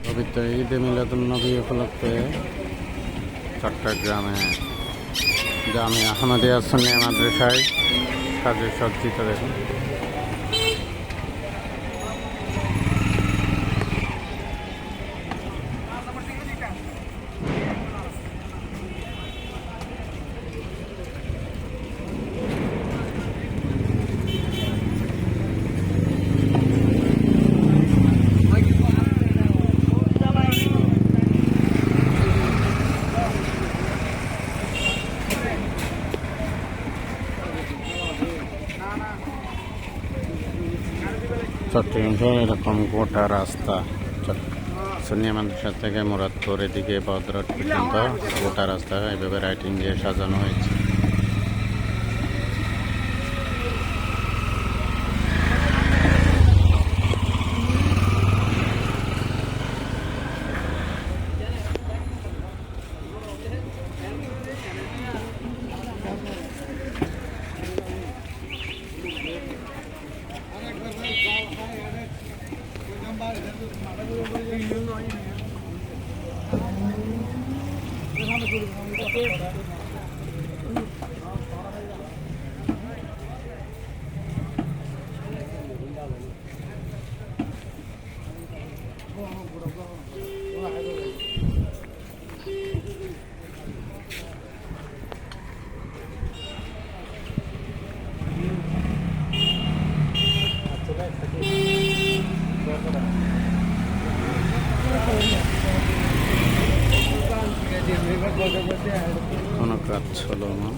পবিত্র ঈদে মিলাদুন্নবী উপলক্ষে চট্টগ্রামে জামিয়া আহমদিয়া সুন্নিয়া মাদ্রাসায় সাজে সজ্জিত দেখুন। চট্টগ্রাম শহরে এরকম গোটা রাস্তা সুন্নিয়া মাদ্রাসা থেকে মুরাদপুর এদিকে বদরট পর্যন্ত গোটা রাস্তা এইভাবে লাইটিং দিয়ে সাজানো হয়েছে। কোনো কাজ ছিল না।